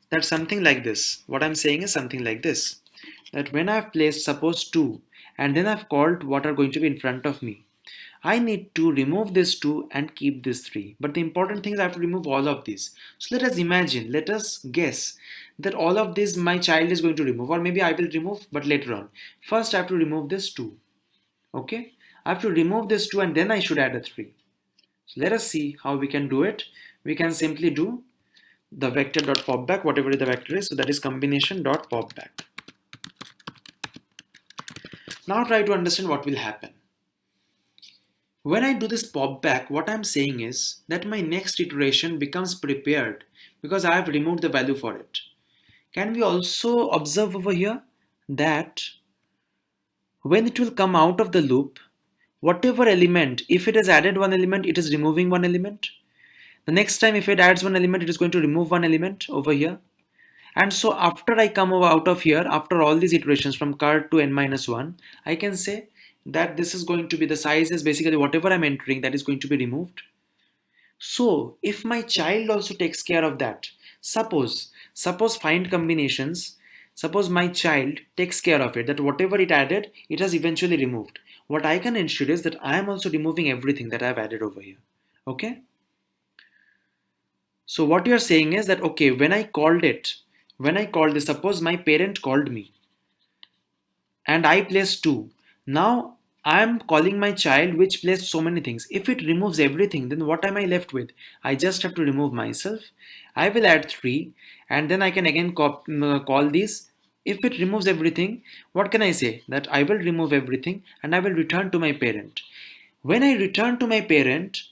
that something like this, what I'm saying is something like this, that when I've placed suppose 2 and then I've called what are going to be in front of me, I need to remove this 2 and keep this 3. But the important thing is I have to remove all of these. So let us imagine, let us guess that all of this my child is going to remove, or maybe I will remove but later on. First I have to remove this 2. Okay, I have to remove this 2 and then I should add a 3. So let us see how we can do it. We can simply do the vector dot popback, whatever the vector is, so that is combination dot popback. Now try to understand what will happen. When I do this popback, what I'm saying is that my next iteration becomes prepared because I have removed the value for it. Can we also observe over here that when it will come out of the loop, whatever element, if it has added one element, it is removing one element. The next time if it adds one element, it is going to remove one element over here. And so after I come out of here, after all these iterations from car to n minus 1, I can say that this is going to be the size is basically whatever I'm entering that is going to be removed. So if my child also takes care of that, suppose find combinations, suppose my child takes care of it, that whatever it added, it has eventually removed. What I can ensure is that I am also removing everything that I've added over here. Okay. So what you are saying is that, okay, when I called this, suppose my parent called me and I placed 2. Now I am calling my child which placed so many things. If it removes everything, then what am I left with? I just have to remove myself. I will add 3 and then I can again call these. If it removes everything, what can I say? That I will remove everything and I will return to my parent. When I return to my parent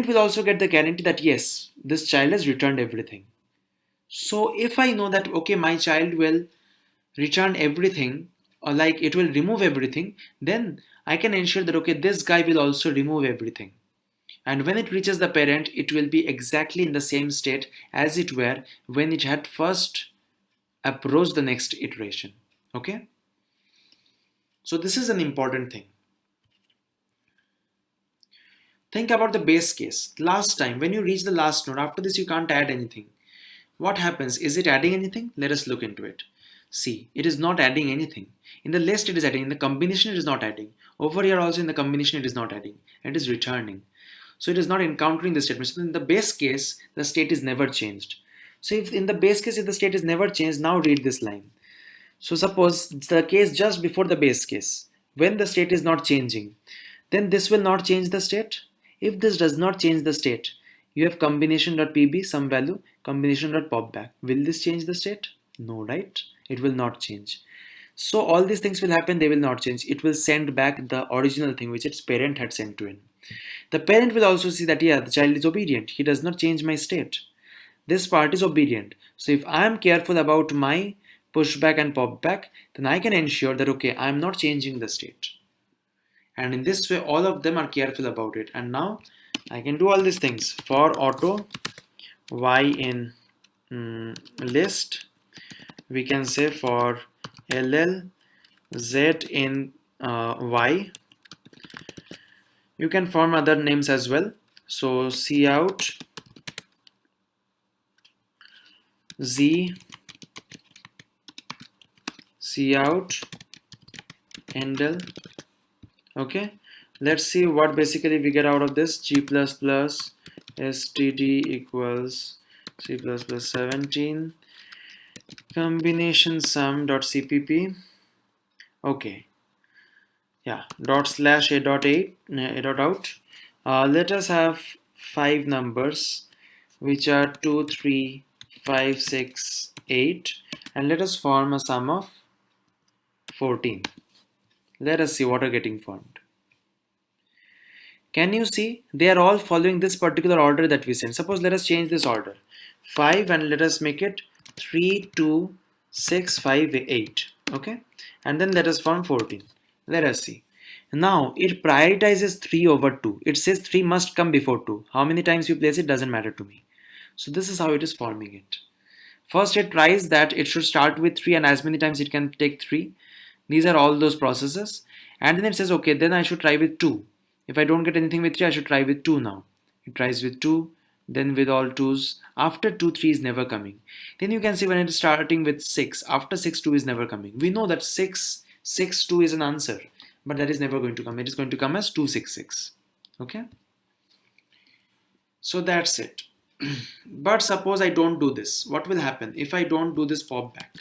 will also get the guarantee that yes, this child has returned everything. So if I know that okay, my child will return everything, or like it will remove everything, then I can ensure that okay, this guy will also remove everything. And when it reaches the parent, it will be exactly in the same state as it were when it had first approached the next iteration. Okay? So this is an important thing. Think about the base case. Last time, when you reach the last node, after this you can't add anything. What happens? Is it adding anything? Let us look into it. See, it is not adding anything. In the list it is adding, in the combination it is not adding. Over here also in the combination it is not adding. It is returning. So it is not encountering the statement. So in the base case, the state is never changed. So if in the base case, if the state is never changed, now read this line. So suppose the case just before the base case, when the state is not changing, then this will not change the state. If this does not change the state, you have combination.pb some value, combination.popback. Will this change the state? No, right? It will not change. So all these things will happen, they will not change. It will send back the original thing which its parent had sent to in. The parent will also see that yeah, the child is obedient. He does not change my state. This part is obedient. So if I am careful about my pushback and popback, then I can ensure that okay, I am not changing the state. And in this way, all of them are careful about it. And now I can do all these things. For auto y in list, we can say for ll z in y. You can form other names as well. So cout z, cout handle. Okay, let's see what basically we get out of this. G++ std equals c++ 17 combination sum dot cpp. Okay, yeah, dot slash a dot 8 a dot out. Let us have 5 numbers which are 2 3 5 6 8, and let us form a sum of 14. Let us see what are getting formed. Can you see? They are all following this particular order that we sent. Suppose let us change this order. 5 and let us make it 3, 2, 6, 5, 8. Okay? And then let us form 14. Let us see. Now it prioritizes 3 over 2. It says 3 must come before 2. How many times you place it doesn't matter to me. So this is how it is forming it. First it tries that it should start with 3 and as many times it can take 3. These are all those processes. And then it says, okay, then I should try with 2. If I don't get anything with 3, I should try with 2 now. It tries with 2, then with all 2's. After 2, 3 is never coming. Then you can see when it is starting with 6. After 6, 2 is never coming. We know that 6, 6, 2 is an answer. But that is never going to come. It is going to come as 266. Okay? So that's it. But suppose I don't do this. What will happen if I don't do this pop back?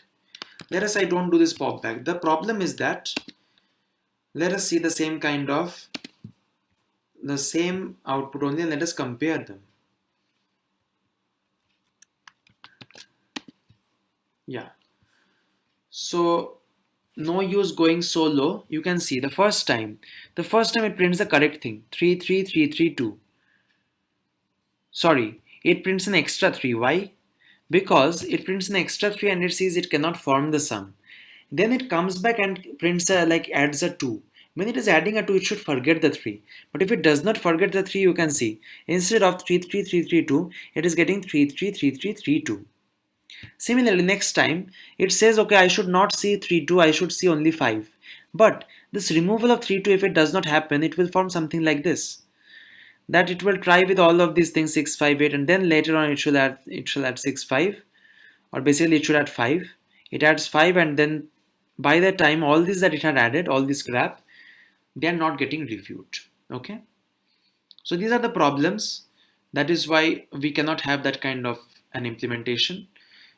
Let us say I don't do this pop back. The problem is that let us see the same kind of the same output only, and let us compare them. Yeah. So no use going so low. You can see the first time it prints the correct thing, 33332. Sorry, it prints an extra 3. Why? Because it prints an extra 3 and it sees it cannot form the sum. Then it comes back and prints adds a 2. When it is adding a 2, it should forget the 3. But if it does not forget the 3, you can see instead of 33332, it is getting 333332. Similarly, next time it says, okay, I should not see 32, I should see only 5. But this removal of 32, if it does not happen, it will form something like this. That it will try with all of these things 6, 5, 8, and then later on it shall add 6, 5, or basically it should add 5. It adds 5, and then by that time all these that it had added, all this crap, they are not getting reviewed. Okay, so these are the problems. That is why we cannot have that kind of an implementation.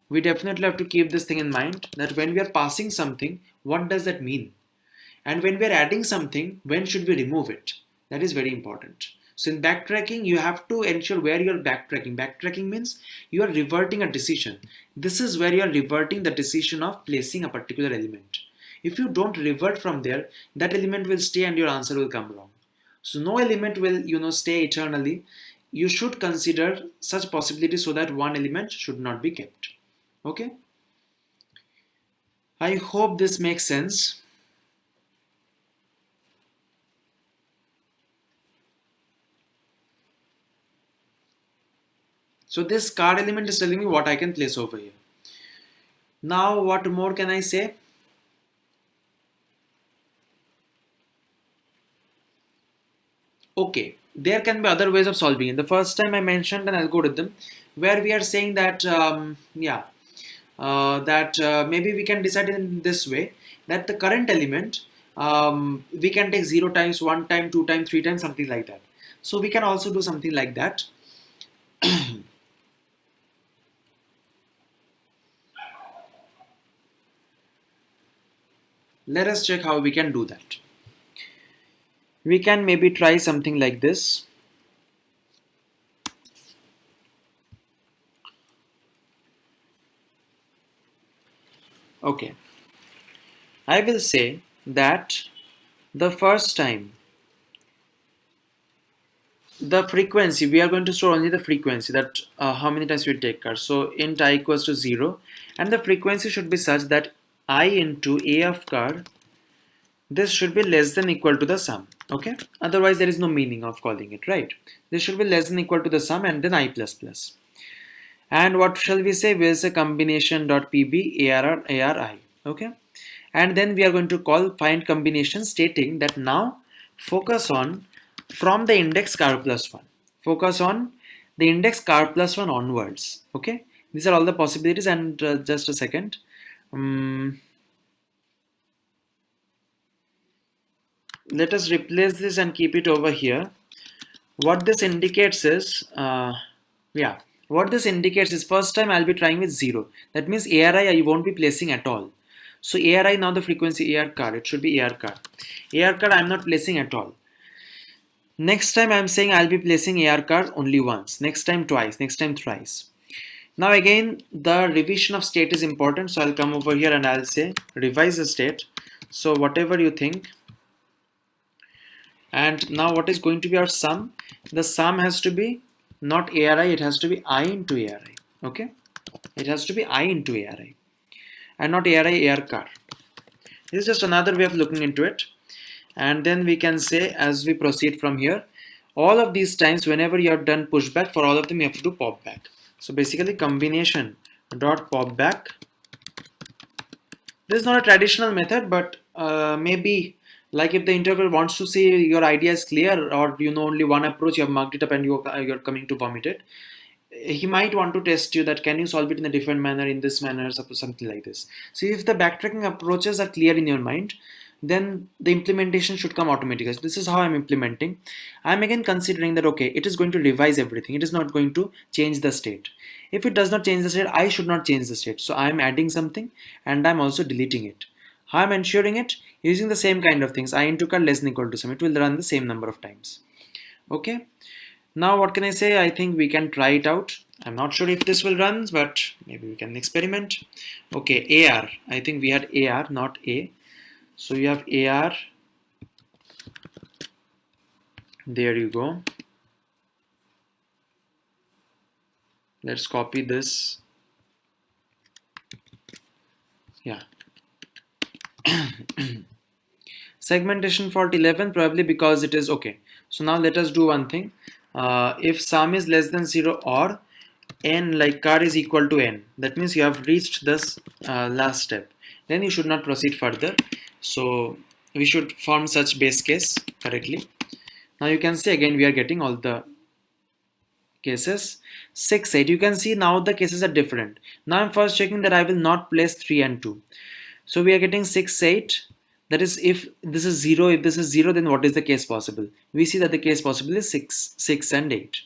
We definitely have to keep this thing in mind, that when we are passing something, what does that mean? And when we are adding something, when should we remove it? That is very important. So in backtracking, you have to ensure where you are backtracking. Backtracking means you are reverting a decision. This is where you are reverting the decision of placing a particular element. If you don't revert from there, that element will stay and your answer will come wrong. So no element will stay eternally. You should consider such possibilities so that one element should not be kept. Okay? I hope this makes sense. So this card element is telling me what I can place over here. Now what more can I say? Okay, there can be other ways of solving it. The first time I mentioned an algorithm where we are saying that maybe we can decide in this way that the current element we can take 0 times, 1 time, 2 times, 3 times, something like that. So we can also do something like that. Let us check how we can do that. We can maybe try something like this. Okay, I will say that the first time the frequency, we are going to store only the frequency, that how many times we take car. So int I equals to 0, and the frequency should be such that I into a of car, this should be less than equal to the sum. Okay, otherwise there is no meaning of calling it, right? This should be less than equal to the sum and then I plus plus. And what shall we say? We'll say combination dot pb arr ari. Okay, and then we are going to call find combination, stating that now focus on from the index car plus 1. Focus on the index car plus 1 onwards. Okay, these are all the possibilities. And just a second. Let us replace this and keep it over here. What this indicates is, what this indicates is first time I'll be trying with 0. That means ARI I won't be placing at all. So ARI, now the frequency AR card, it should be AR card. AR card I'm not placing at all. Next time I'm saying I'll be placing AR card only once. Next time twice. Next time thrice. Now again, the revision of state is important. So I'll come over here and I'll say revise the state. So whatever you think. And now what is going to be our sum? The sum has to be not ARI, it has to be I into ARI. Okay, it has to be I into ARI and not ARI AR car. This is just another way of looking into it. And then we can say, as we proceed from here, all of these times whenever you have done pushback, for all of them you have to do pop back. So basically combination dot pop back. This is not a traditional method, but maybe like if the interviewer wants to see your idea is clear, or you know only one approach, you have marked it up and you're coming to vomit it, he might want to test you that can you solve it in a different manner, in this manner, suppose something like this. So if the backtracking approaches are clear in your mind, then the implementation should come automatically. So this is how I'm implementing. I'm again considering that okay, it is going to revise everything, it is not going to change the state. If it does not change the state, I should not change the state. So I'm adding something and I'm also deleting it. How I'm ensuring it? Using the same kind of things. I into car less than equal to sum. It will run the same number of times. Okay. Now what can I say? I think we can try it out. I'm not sure if this will run, but maybe we can experiment. Okay, AR. I think we had AR, not A. So you have AR. There you go. Let's copy this. Yeah. Segmentation fault 11, probably because it is okay. So now let us do one thing. If sum is less than 0 or n, like car is equal to n, that means you have reached this last step, then you should not proceed further. So we should form such base case correctly. Now you can see again we are getting all the cases. 6, 8, you can see now the cases are different. Now I'm first checking that I will not place 3 and 2. So we are getting 6, 8. That is, if this is 0, if this is 0, then what is the case possible? We see that the case possible is 6, 6 and 8.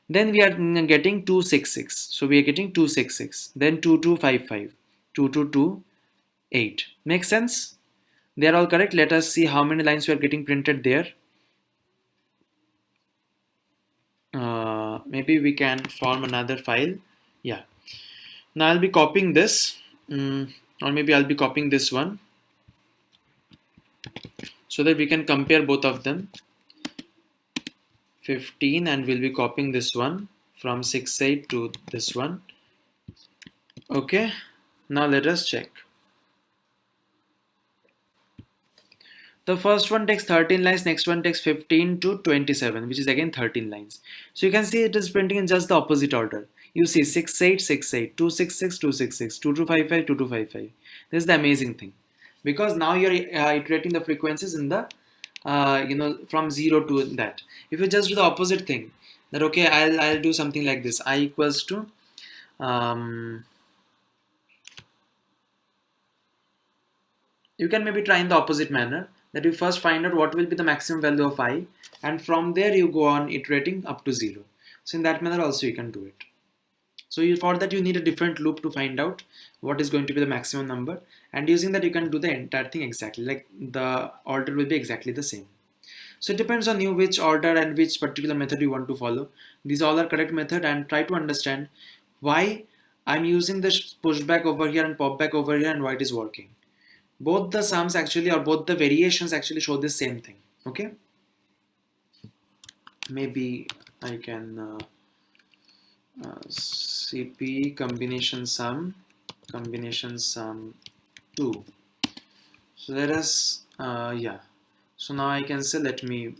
Then we are getting 2, 6, 6. So we are getting 2, 6, 6. Then 2, 2, 5, 5. 2, 2, 2, 8. Makes sense? They are all correct. Let us see how many lines we are getting printed there. Maybe we can form another file. Yeah. Now I'll be copying this. Or maybe I'll be copying this one, so that we can compare both of them. 15, and we'll be copying this one from 6, 8 to this one. Okay, now let us check. The first one takes 13 lines, next one takes 15 to 27, which is again 13 lines. So you can see it is printing in just the opposite order. You see 68, 68, 266, 266, 2255, 2255. This is the amazing thing. Because now you're iterating the frequencies in the, from 0 to that. If you just do the opposite thing, that okay, I'll do something like this. I equals to, um, you can maybe try in the opposite manner, that you first find out what will be the maximum value of I, and from there you go on iterating up to 0. So in that manner also you can do it. So for that you need a different loop to find out what is going to be the maximum number, and using that you can do the entire thing exactly, like the order will be exactly the same. So it depends on you which order and which particular method you want to follow. These all are correct method, and try to understand why I'm using this pushback over here and popback over here and why it is working. Both the sums actually, or both the variations actually show the same thing. Okay, maybe I can CP combination sum 2. So let us yeah, so now I can say, let me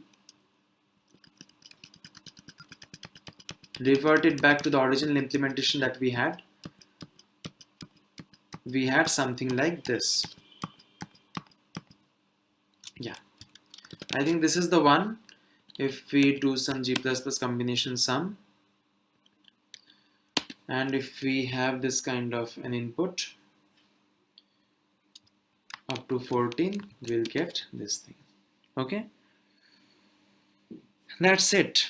revert it back to the original implementation that we had. We had something like this. Yeah, I think this is the one. If we do some G++ combination sum, and if we have this kind of an input up to 14, we'll get this thing. Okay, that's it.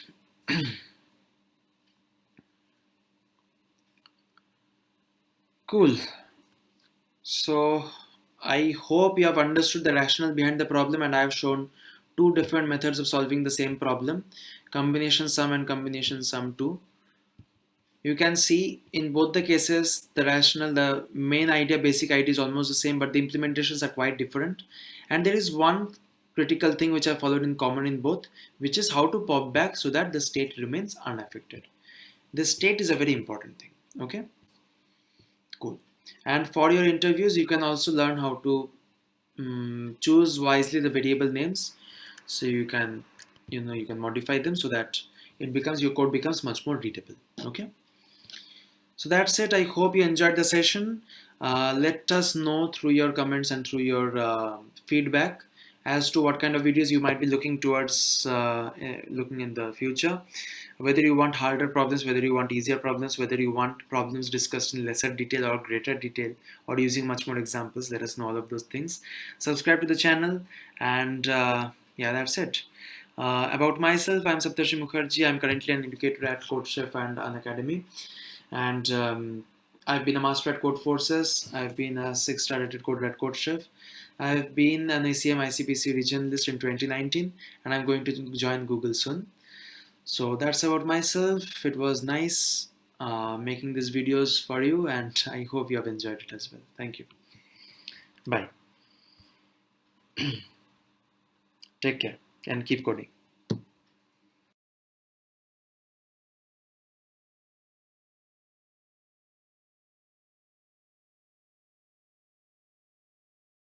Cool. So I hope you have understood the rationale behind the problem, and I have shown two different methods of solving the same problem, combination sum and combination sum 2. You can see in both the cases the rationale, the main idea, basic idea is almost the same, but the implementations are quite different. And there is one critical thing which I followed in common in both, which is how to pop back so that the state remains unaffected. The state is a very important thing. Okay, cool. And for your interviews, you can also learn how to choose wisely the variable names, so you can, you can modify them so that your code becomes much more readable. Okay, so that's it. I hope you enjoyed the session. Let us know through your comments and through your feedback as to what kind of videos you might be looking towards, looking in the future. Whether you want harder problems, whether you want easier problems, whether you want problems discussed in lesser detail or greater detail, or using much more examples. Let us know all of those things. Subscribe to the channel, and yeah, that's it. About myself, I'm Saptarishi Mukherjee. I'm currently an educator at CodeChef and an academy, and I've been a master at Code Forces. I've been a 6-star rated coder at CodeChef. I've been an ACM ICPC regionalist in 2019, and I'm going to join Google soon. So that's about myself. It was nice making these videos for you, and I hope you have enjoyed it as well. Thank you. Bye. Take care and keep coding.